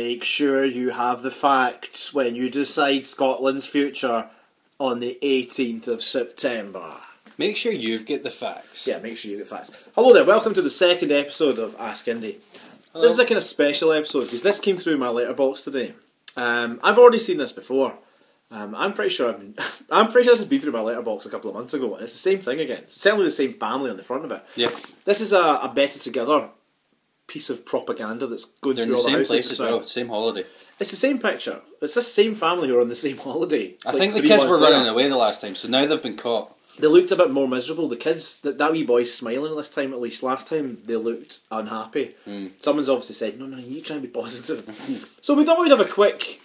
make sure you have the facts when you decide Scotland's future on the 18th of September. Make sure you've got the facts. Yeah, make sure you get the facts. Hello there, welcome to the second episode of Ask Indy. Hello. This is a kind of special episode because this came through my letterbox today. I've already seen this before. I'm pretty sure this has been through my letterbox a couple of months ago, and it's the same thing again. It's certainly the same family on the front of it. Yeah. This is a better together piece of propaganda that's going They're through in the all the same houses place as just now. well, same holiday. It's the same picture. It's this same family who are on the same holiday. I think the kids were running away the last time, so now they've been caught. They looked a bit more miserable. The kids, that wee boy's smiling this time at least. Last time they looked unhappy. Someone's obviously said, no, you try and be positive. So we thought we'd have a quick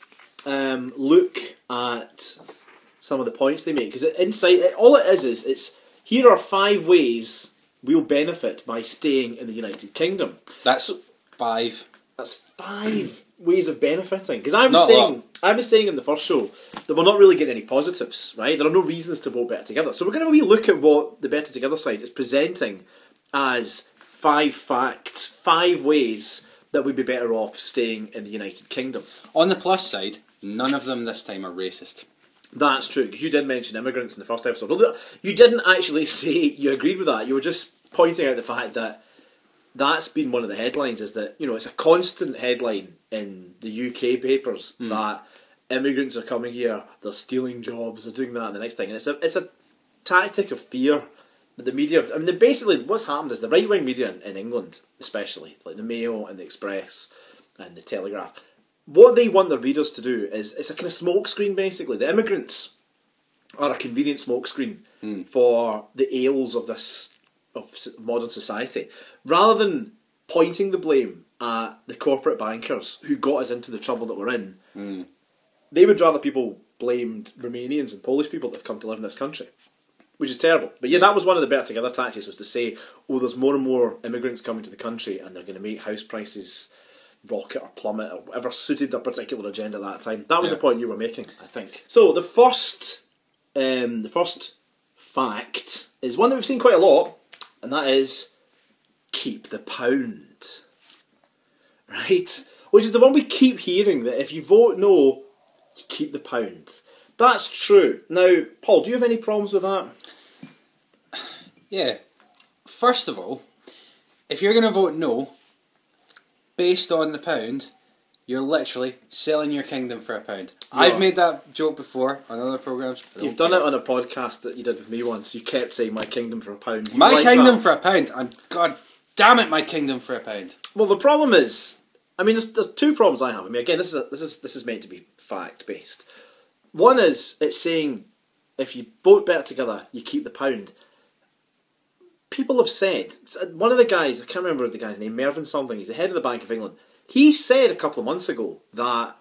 look at some of the points they make. Because all it is it's here are 5 ways we'll benefit by staying in the United Kingdom. That's 5. That's 5 ways of benefiting. Because I was saying in the first show that we're not really getting any positives, right? There are no reasons to vote Better Together. So we're going to wee look at what the Better Together side is presenting as 5 facts, 5 ways that we'd be better off staying in the United Kingdom. On the plus side, none of them this time are racist. That's true, because you did mention immigrants in the first episode. Although you didn't actually say you agreed with that. You were just pointing out the fact that that's been one of the headlines, is that, you know, it's a constant headline in the UK papers that immigrants are coming here, they're stealing jobs, they're doing that and the next thing. And it's a tactic of fear that the media... I mean, basically what's happened is the right-wing media in England, especially, like the Mail and the Express and the Telegraph, what they want their readers to do is, it's a kind of smokescreen, basically. The immigrants are a convenient smokescreen for the ails of modern society. Rather than pointing the blame at the corporate bankers who got us into the trouble that we're in, they would rather people blamed Romanians and Polish people that have come to live in this country, which is terrible. But yeah, that was one of the Better Together tactics, was to say, oh, there's more and more immigrants coming to the country and they're going to make house prices rocket or plummet or whatever suited their particular agenda at that time. That was the point you were making, I think. So the first fact is one that we've seen quite a lot, and that is keep the pound. Right? Which is the one we keep hearing, that if you vote no, you keep the pound. That's true. Now, Paul, do you have any problems with that? Yeah. First of all, if you're going to vote no, based on the pound, you're literally selling your kingdom for £1. Yeah. I've made that joke before on other programmes. You've done it on a podcast that you did with me once. You kept saying my kingdom for £1. My kingdom for £1. God damn it, my kingdom for £1. Well, the problem is, I mean, there's 2 problems I have. I mean, again, this is meant to be fact based. One is, it's saying if you vote Better Together, you keep the pound. People have said, one of the guys, I can't remember the guy's name, Mervyn something, he's the head of the Bank of England. He said a couple of months ago that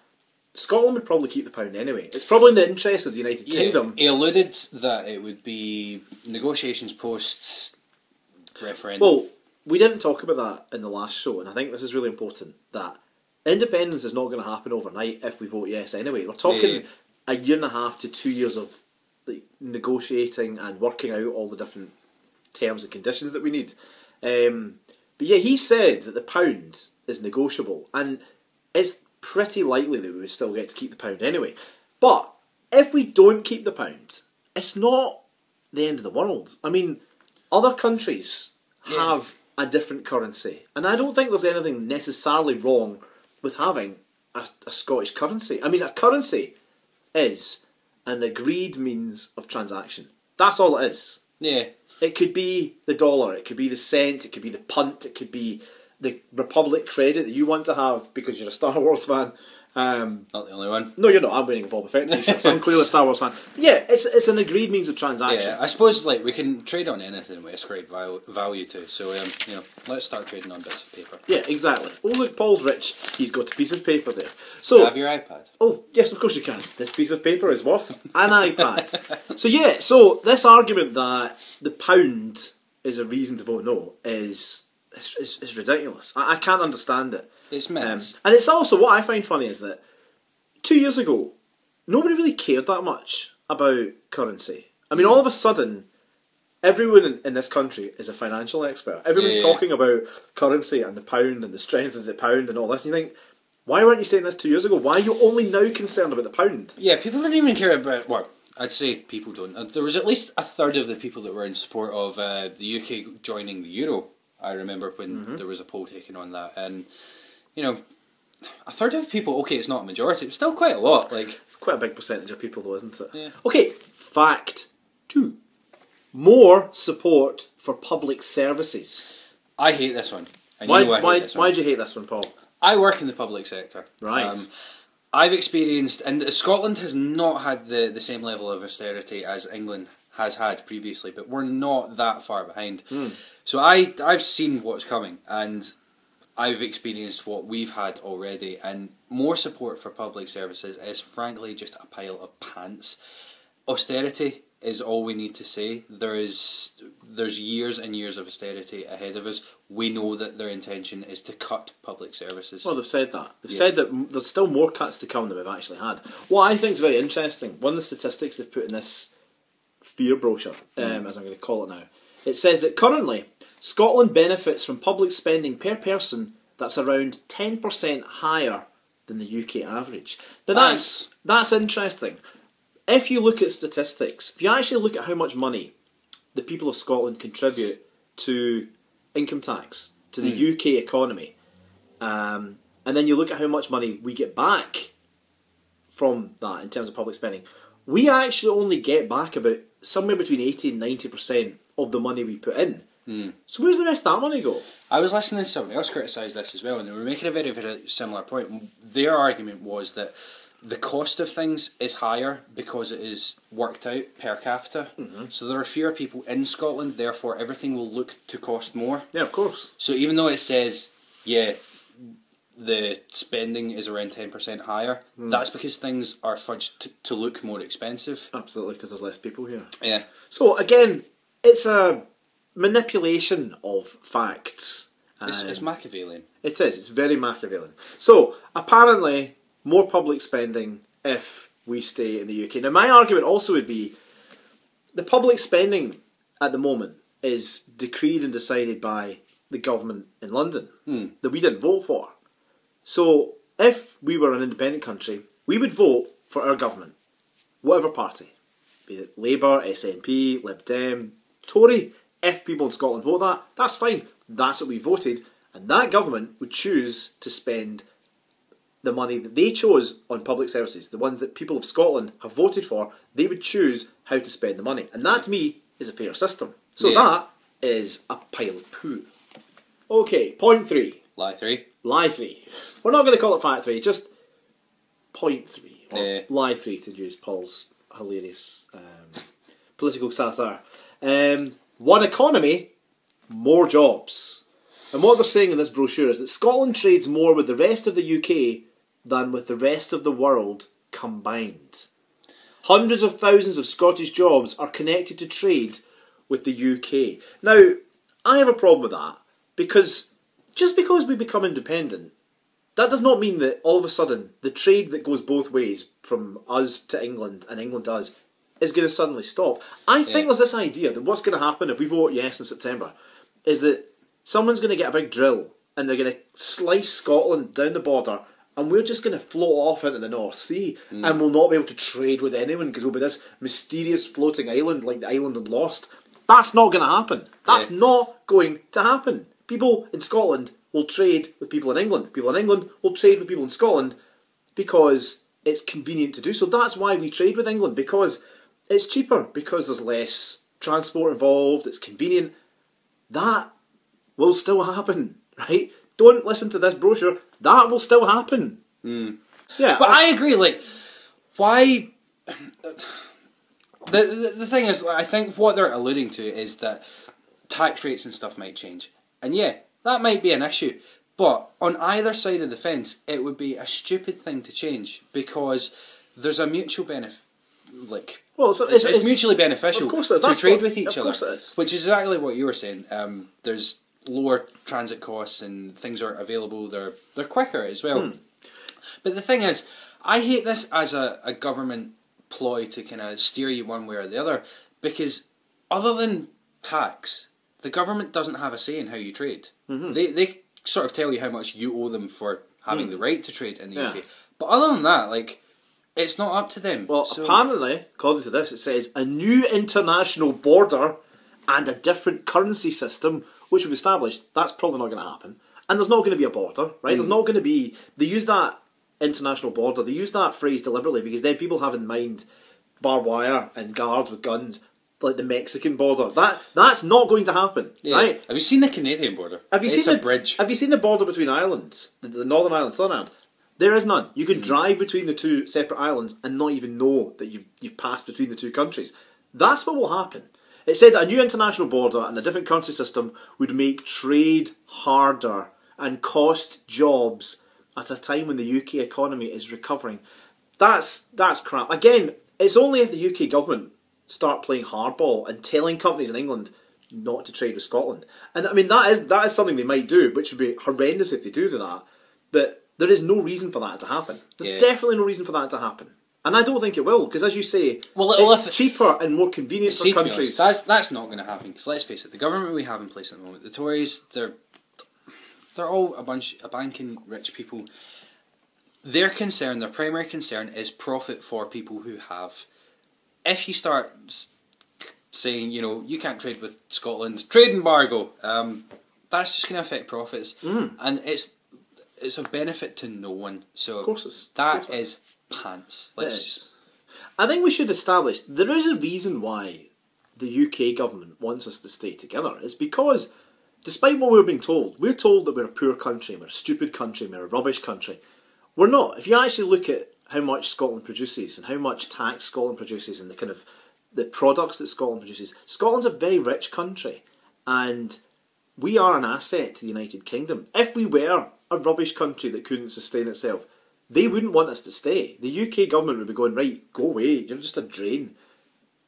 Scotland would probably keep the pound anyway. It's probably in the interest of the United Kingdom. He alluded that it would be negotiations post referendum. Well, we didn't talk about that in the last show, and I think this is really important, that independence is not going to happen overnight if we vote yes anyway. We're talking a 1.5 to 2 years of negotiating and working out all the different terms and conditions that we need. But yeah, he said that the pound is negotiable, and it's pretty likely that we would still get to keep the pound anyway. But if we don't keep the pound, it's not the end of the world. I mean, other countries have a different currency, and I don't think there's anything necessarily wrong with having a Scottish currency. I mean, a currency is an agreed means of transaction. That's all it is. Yeah. It could be the dollar, it could be the cent, it could be the punt, it could be the Republic credit that you want to have because you're a Star Wars fan. Not the only one. No, you're not. I'm wearing a Boba Fett t-shirt, so I'm clearly a Star Wars fan. But yeah, it's an agreed means of transaction. Yeah, I suppose we can trade on anything we ascribe value to. So let's start trading on bits of paper. Yeah, exactly. Oh look, Paul's rich. He's got a piece of paper there. So have your iPad. Oh yes, of course you can. This piece of paper is worth an iPad. So this argument that the pound is a reason to vote no is ridiculous. I can't understand it. It's mess. And it's also, what I find funny is that 2 years ago, nobody really cared that much about currency. I mean, all of a sudden, everyone in this country is a financial expert. Everyone's talking about currency and the pound and the strength of the pound and all this. And you think, Why weren't you saying this 2 years ago? Why are you only now concerned about the pound? Yeah, people don't even care about... Well, I'd say people don't. There was at least a third of the people that were in support of the UK joining the Euro. I remember when there was a poll taken on that. And, you know, a third of people, okay, it's not a majority, it's still quite a lot. Like, it's quite a big percentage of people though, isn't it? Yeah. Okay, fact 2. More support for public services. I hate this one. Why do you hate this one, Paul? I work in the public sector. Right. I've experienced, and Scotland has not had the same level of austerity as England has had previously, but we're not that far behind. So I've seen what's coming, and I've experienced what we've had already, and more support for public services is frankly just a pile of pants. Austerity is all we need to say. There's years and years of austerity ahead of us. We know that their intention is to cut public services. Well, they've said that. They've said that there's still more cuts to come than we've actually had. What I think is very interesting, one of the statistics they've put in this fear brochure, as I'm going to call it now, it says that currently Scotland benefits from public spending per person that's around 10% higher than the UK average. Now that's interesting. If you look at statistics, if you actually look at how much money the people of Scotland contribute to income tax, to the UK economy, and then you look at how much money we get back from that in terms of public spending, we actually only get back about somewhere between 80 and 90% of the money we put in. So where's the rest of that money go? I was listening to somebody else criticise this as well, and they were making a very, very similar point. Their argument was that the cost of things is higher because it is worked out per capita. So there are fewer people in Scotland, therefore everything will look to cost more. Yeah, of course. So even though it says, yeah, the spending is around 10% higher, that's because things are fudged to look more expensive. Absolutely, because there's less people here. Yeah. So again, it's a manipulation of facts. It's Machiavellian. It is. It's very Machiavellian. So apparently, more public spending if we stay in the UK. Now, my argument also would be the public spending at the moment is decreed and decided by the government in London that we didn't vote for. So if we were an independent country, we would vote for our government, whatever party, be it Labour, SNP, Lib Dem, Tory. If people in Scotland vote that, that's fine. That's what we voted, and that government would choose to spend the money that they chose on public services, the ones that people of Scotland have voted for. They would choose how to spend the money, and that to me is a fair system. So that is a pile of poo. Okay, point 3. Lie 3. Lie 3. We're not going to call it fact 3, just point 3. Or lie 3 to use Paul's hilarious political satire. One economy, more jobs. And what they're saying in this brochure is that Scotland trades more with the rest of the UK than with the rest of the world combined. Hundreds of thousands of Scottish jobs are connected to trade with the UK. Now, I have a problem with that, because just because we become independent, that does not mean that all of a sudden the trade that goes both ways from us to England and England to us is going to suddenly stop. I think there's this idea that what's going to happen if we vote yes in September is that someone's going to get a big drill and they're going to slice Scotland down the border, and we're just going to float off into the North Sea and we'll not be able to trade with anyone because we'll be this mysterious floating island like the island in Lost. That's not going to happen. That's not going to happen. People in Scotland will trade with people in England. People in England will trade with people in Scotland because it's convenient to do so. That's why we trade with England, because it's cheaper, because there's less transport involved, it's convenient. That will still happen, right? Don't listen to this brochure. That will still happen. Yeah, but I agree. Like, why? The thing is, I think what they're alluding to is that tax rates and stuff might change, and yeah, that might be an issue. But on either side of the fence, it would be a stupid thing to change, because there's a mutual benefit. Like, well, it's mutually beneficial to trade with each other, which is exactly what you were saying. There's lower transit costs and things are available. They're quicker as well. But the thing is, I hate this as a government ploy to kind of steer you one way or the other, because other than tax, the government doesn't have a say in how you trade. They sort of tell you how much you owe them for having the right to trade in the UK. But other than that, like, it's not up to them. Well, apparently, according to this, it says a new international border and a different currency system which we've established. That's probably not going to happen. And there's not going to be a border, right? There's not going to be... They use that international border, they use that phrase deliberately because then people have in mind barbed wire and guards with guns, like the Mexican border. That's not going to happen, right? Have you seen the Canadian border? It's a bridge. Have you seen the border between islands? The Northern Ireland, Southern Ireland? There is none. You can drive between the two separate islands and not even know that you've passed between the two countries. That's what will happen. It said that a new international border and a different currency system would make trade harder and cost jobs at a time when the UK economy is recovering. That's crap. Again, it's only if the UK government start playing hardball and telling companies in England not to trade with Scotland. And I mean, that is something they might do, which would be horrendous if they do that. But there is no reason for that to happen. There's definitely no reason for that to happen. And I don't think it will, because as you say, it's cheaper and more convenient for countries. Honest, that's not going to happen, because let's face it, the government we have in place at the moment, the Tories, they're all a bunch of banking rich people. Their primary concern is profit for people who have. If you start saying, you can't trade with Scotland, trade embargo, that's just going to affect profits, and it's of benefit to no one. So of course that is pants. I think we should establish there is a reason why the UK government wants us to stay together. It's because, despite what we're being told, we're told that we're a poor country, we're a stupid country, we're a rubbish country. We're not. If you actually look at how much Scotland produces and how much tax Scotland produces and the products that Scotland produces, Scotland's a very rich country, and we are an asset to the United Kingdom. If we were a rubbish country that couldn't sustain itself, they wouldn't want us to stay. The UK government would be going, right, go away, you're just a drain.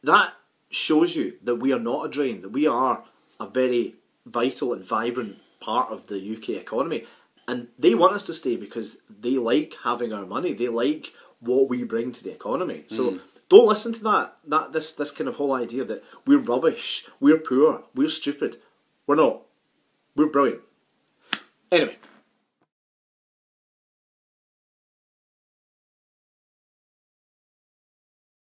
That shows you that we are not a drain, that we are a very vital and vibrant part of the UK economy. And they want us to stay because they like having our money. They like what we bring to the economy. So don't listen to this kind of whole idea that we're rubbish, we're poor, we're stupid. We're not. We're brilliant. Anyway.